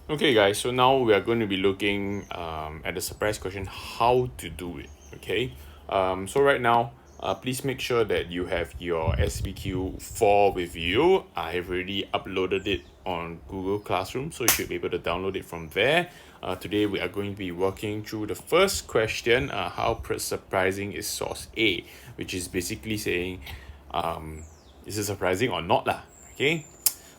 Okay, guys, so now we are going to be looking at the surprise question how to do it. Okay, so right now, please make sure that you have your SBQ 4 with you. I have already uploaded it on Google Classroom, so you should be able to download it from there. Today, we are going to be working through the first question, how surprising is source A, which is basically saying, is it surprising or not lah? Okay.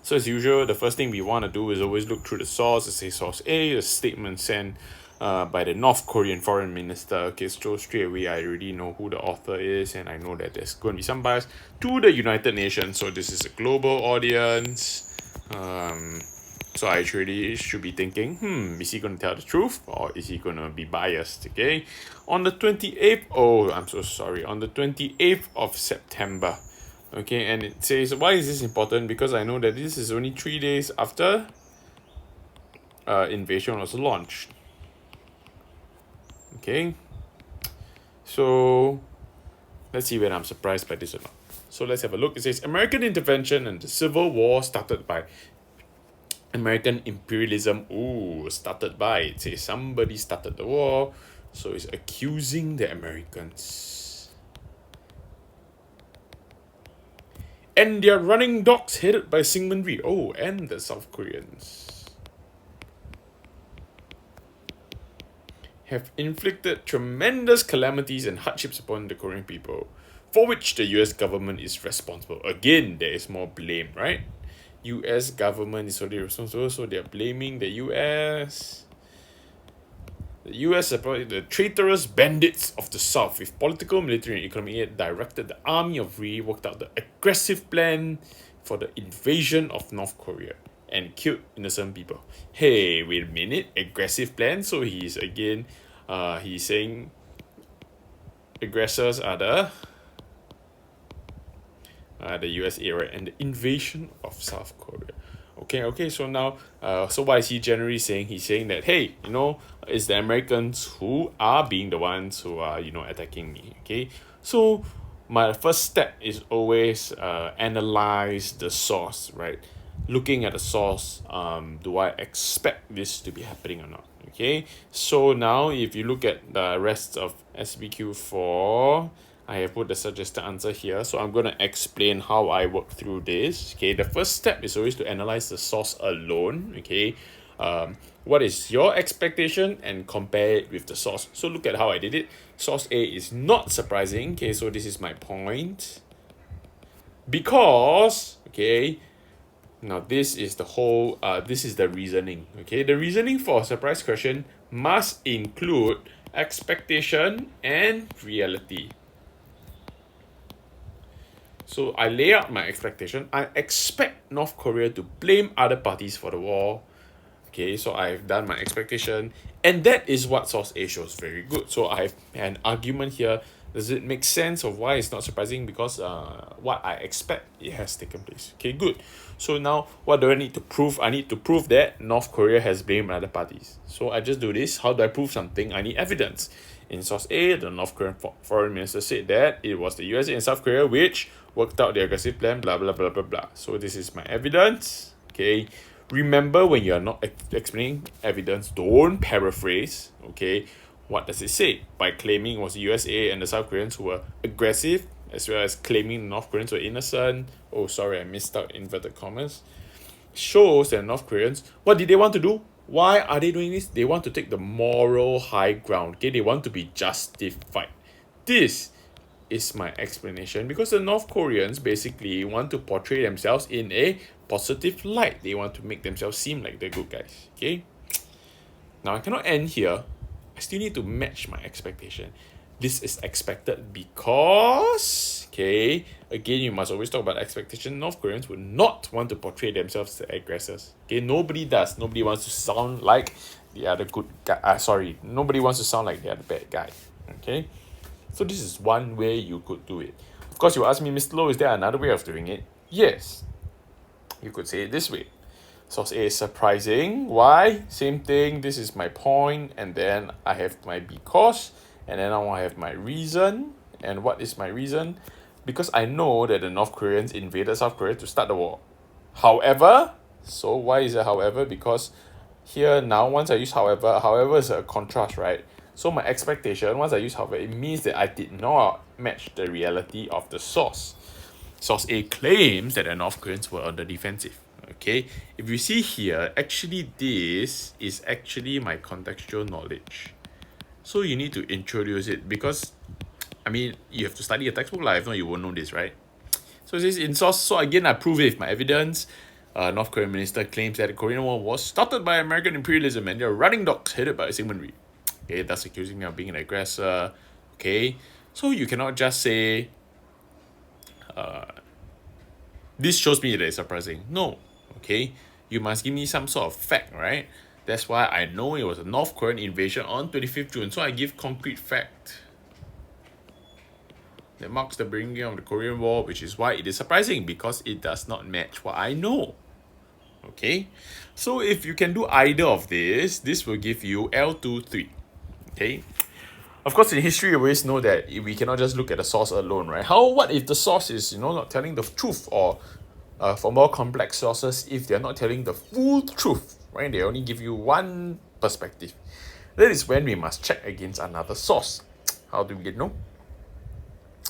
So as usual, the first thing we want to do is always look through the source. It says source A, a statement sent by the North Korean foreign minister. Okay, so straight away I already know who the author is, and I know that there's going to be some bias to the United Nations. So this is a global audience. So I actually should be thinking, is he going to tell the truth or is he going to be biased? Okay, on the 28th, oh, I'm so sorry, on the 28th of September. Okay, and it says, why is this important? Because I know that this is only 3 days after invasion was launched. Okay, so let's see whether I'm surprised by this or not. So let's have a look. It says American intervention and the Civil War started by American imperialism. Ooh, started by. It says somebody started the war, so it's accusing the Americans. And their running dogs headed by Syngman Rhee. Oh, and the South Koreans have inflicted tremendous calamities and hardships upon the Korean people, for which the US government is responsible. Again, there is more blame, right? US government is already responsible, so they're blaming the US. The US supported the traitorous bandits of the South with political, military, and economic aid, directed the army of Rhee, worked out the aggressive plan for the invasion of North Korea, and killed innocent people. Hey, wait a minute, aggressive plan? So he's again, he's saying aggressors are the USA, right? And the invasion of South Korea. Okay, so now, so what is he generally saying? He's saying that, hey, it's the Americans who are being the ones who are, attacking me, okay? So my first step is always analyze the source, right? Looking at the source, do I expect this to be happening or not? Okay, so now if you look at the rest of SBQ 4, I have put the suggested answer here. So I'm going to explain how I work through this. Okay, the first step is always to analyze the source alone. Okay, what is your expectation and compare it with the source. So look at how I did it. Source A is not surprising. Okay, so this is my point. Because, okay, now this is the whole, this is the reasoning. Okay, the reasoning for a surprise question must include expectation and reality. So I lay out my expectation. I expect North Korea to blame other parties for the war. Okay, so I've done my expectation, and that is what source A shows. Very good. So I have an argument here. Does it make sense of why it's not surprising? Because what I expect, it has taken place. Okay, good. So now what do I need to prove? I need to prove that North Korea has blamed other parties. So I just do this. How do I prove something? I need evidence. In source A, the North Korean foreign minister said that it was the USA and South Korea which worked out the aggressive plan, blah, blah, blah, blah, blah. So this is my evidence. Okay. Remember, when you are not explaining evidence, don't paraphrase. Okay. What does it say? By claiming it was the USA and the South Koreans who were aggressive, as well as claiming the North Koreans were innocent. Oh, sorry, I missed out inverted commas. Shows that North Koreans, what did they want to do? Why are they doing this? They want to take the moral high ground. Okay, they want to be justified. This is my explanation, because the North Koreans basically want to portray themselves in a positive light. They want to make themselves seem like the good guys. Okay. Now I cannot end here. I still need to match my expectation. This is expected because, okay, again, you must always talk about expectation. North Koreans would not want to portray themselves as aggressors. Okay, nobody does. Nobody wants to sound like the other good guy. Nobody wants to sound like the other bad guy. Okay, so this is one way you could do it. Of course, you ask me, Mr. Low, is there another way of doing it? Yes, you could say it this way. Source A is surprising. Why? Same thing. This is my point, and then I have my because. And then now I have my reason. And what is my reason? Because I know that the North Koreans invaded South Korea to start the war. However, so why is it however? Because here now, once I use however is a contrast, right? So my expectation, once I use however, it means that I did not match the reality of the source. Source A claims that the North Koreans were on the defensive. Okay, if you see here, actually this is actually my contextual knowledge. So you need to introduce it because, I mean, you have to study a textbook, if not you won't know this, right? So it says in source, so again, I prove it with my evidence. North Korean minister claims that the Korean War was started by American imperialism and they're running dogs headed by Sigmund Rhee. Okay, thus accusing me of being an aggressor. Okay, so you cannot just say, this shows me that it's surprising. No, okay, you must give me some sort of fact, right? That's why I know it was a North Korean invasion on 25th June, so I give concrete fact that marks the beginning of the Korean War, which is why it is surprising because it does not match what I know. Okay, so if you can do either of this will give you L23. Okay, of course in history you always know that we cannot just look at the source alone, right? What if the source is not telling the truth, or for more complex sources, if they're not telling the full truth, right? They only give you one perspective. That is when we must check against another source. How do we know?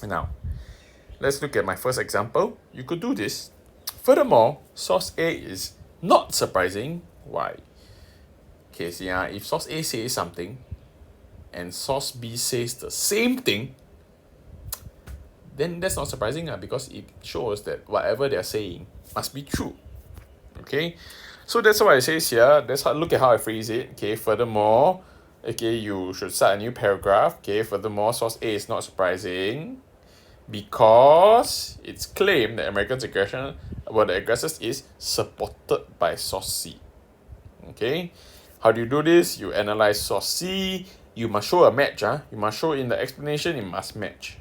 Now, let's look at my first example. You could do this. Furthermore, source A is not surprising. Why? Okay, see, if source A says something and source B says the same thing, then that's not surprising because it shows that whatever they're saying must be true. Okay, so that's what it says here. Look at how I phrase it. Okay, furthermore, okay, you should start a new paragraph. Okay, furthermore, source A is not surprising because it's claimed that Americans' aggression about the aggressors is supported by source C. Okay, how do you do this? You analyze source C. You must show a match. You must show in the explanation it must match.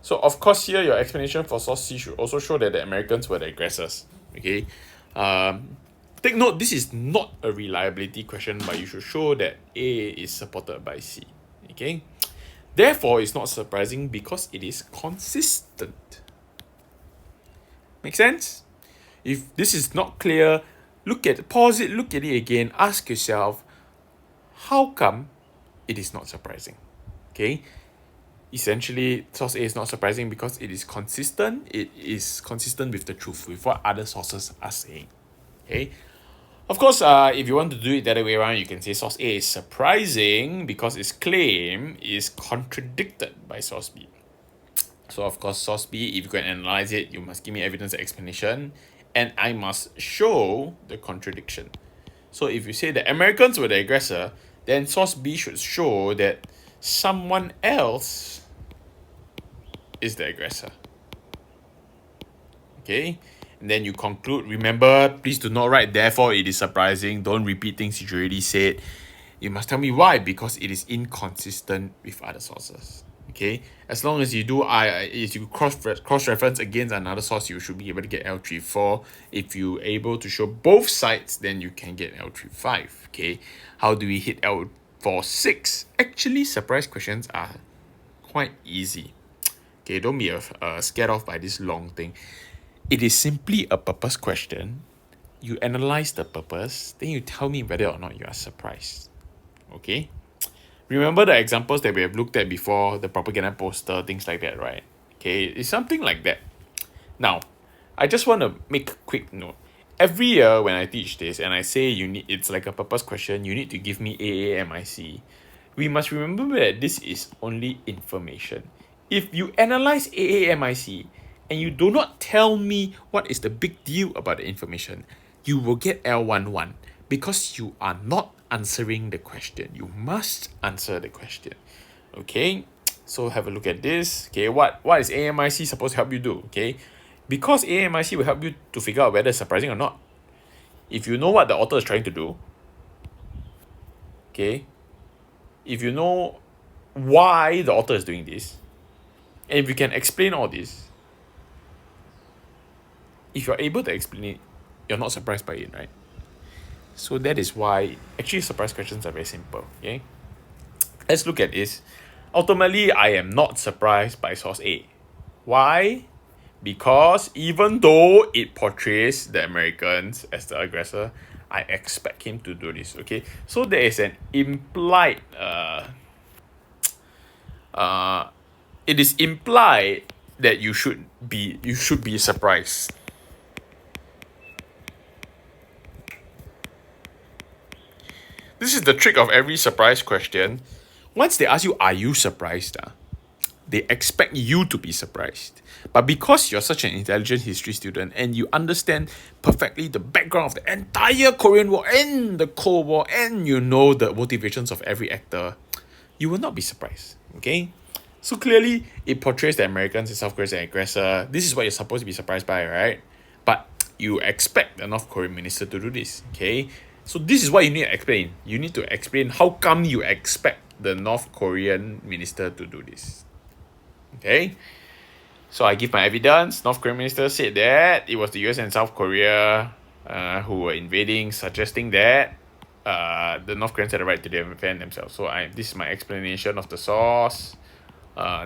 So of course here your explanation for source C should also show that the Americans were the aggressors. Okay, take note, this is not a reliability question, but you should show that A is supported by C. Okay, therefore it's not surprising because it is consistent. Make sense? If this is not clear, pause it, look at it again, ask yourself, how come it is not surprising? Okay, essentially source A is not surprising because it is consistent. It is consistent with the truth, with what other sources are saying. Okay, of course, if you want to do it the other way around, you can say source A is surprising because its claim is contradicted by source B. So of course, source B, if you can analyze it, you must give me evidence and explanation, and I must show the contradiction. So if you say the Americans were the aggressor, then source B should show that someone else is the aggressor. Okay, and then you conclude. Remember, please do not write therefore it is surprising. Don't repeat things you already said. You must tell me why, because it is inconsistent with other sources. Okay, as long as you do if you cross reference against another source, you should be able to get L34. If you're able to show both sides, then you can get L35. Okay, how do we hit L46? Actually, surprise questions are quite easy. Okay, don't be scared off by this long thing. It is simply a purpose question. You analyze the purpose, then you tell me whether or not you are surprised. Okay, remember the examples that we have looked at before, the propaganda poster, things like that, right? Okay, it's something like that. Now, I just want to make a quick note. Every year when I teach this and I say it's like a purpose question, you need to give me AAMIC. We must remember that this is only information. If you analyze AAMIC and you do not tell me what is the big deal about the information, you will get L11 because you are not answering the question. You must answer the question. Okay, so have a look at this. Okay, what is AMIC supposed to help you do? Okay, because AMIC will help you to figure out whether it's surprising or not. If you know what the author is trying to do, okay, if you know why the author is doing this, and if you can explain all this, if you're able to explain it, you're not surprised by it, right? So that is why actually surprise questions are very simple. Okay, let's look at this. Ultimately, I am not surprised by source A. Why? Because even though it portrays the Americans as the aggressor, I expect him to do this. Okay, so there is an implied it is implied that you should be surprised. This is the trick of every surprise question. Once they ask you, are you surprised? They expect you to be surprised. But because you're such an intelligent history student and you understand perfectly the background of the entire Korean War and the Cold War, and you know the motivations of every actor, you will not be surprised. Okay? So clearly, it portrays the Americans and South Korea as an aggressor. This is what you're supposed to be surprised by, right? But you expect the North Korean minister to do this. Okay? So this is what you need to explain. You need to explain how come you expect the North Korean minister to do this. Okay? So I give my evidence. North Korean minister said that it was the US and South Korea who were invading, suggesting that the North Koreans had the right to defend themselves. So this is my explanation of the source.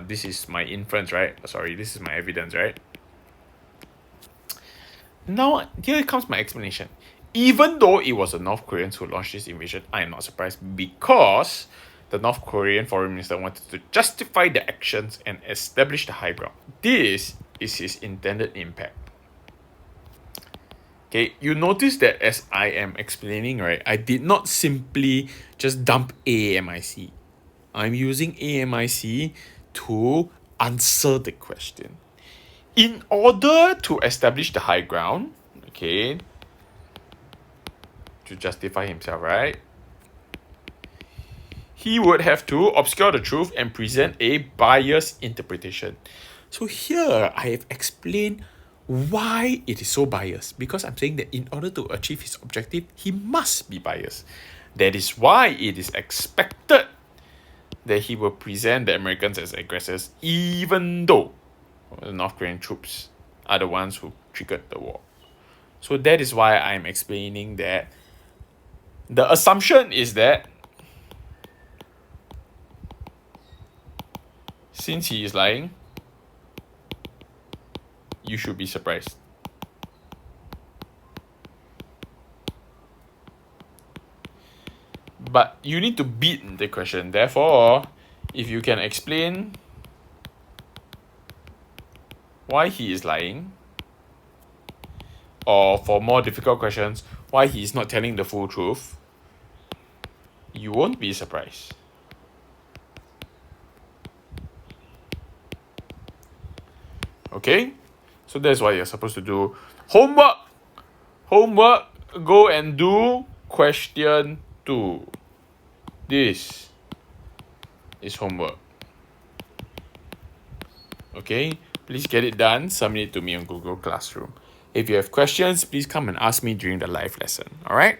This is my inference, right? Sorry, this is my evidence, right? Now, here comes my explanation. Even though it was the North Koreans who launched this invasion, I am not surprised because the North Korean foreign minister wanted to justify the actions and establish the high ground. This is his intended impact. Okay, you notice that as I am explaining, right, I did not simply just dump AMIC. I'm using AMIC to answer the question. In order to establish the high ground, okay, to justify himself, right, he would have to obscure the truth and present a biased interpretation. So here I have explained why it is so biased, because I'm saying that in order to achieve his objective, he must be biased. That is why it is expected that he will present the Americans as aggressors, even though the North Korean troops are the ones who triggered the war. So that is why I'm explaining that the assumption is that since he is lying, you should be surprised. But you need to beat the question. Therefore, if you can explain why he is lying, or for more difficult questions, why he is not telling the full truth, you won't be surprised. Okay? So that's what you're supposed to do. Homework! Homework! Go and do question 2. This is homework. Okay? Please get it done. Submit it to me on Google Classroom. If you have questions, please come and ask me during the live lesson. Alright?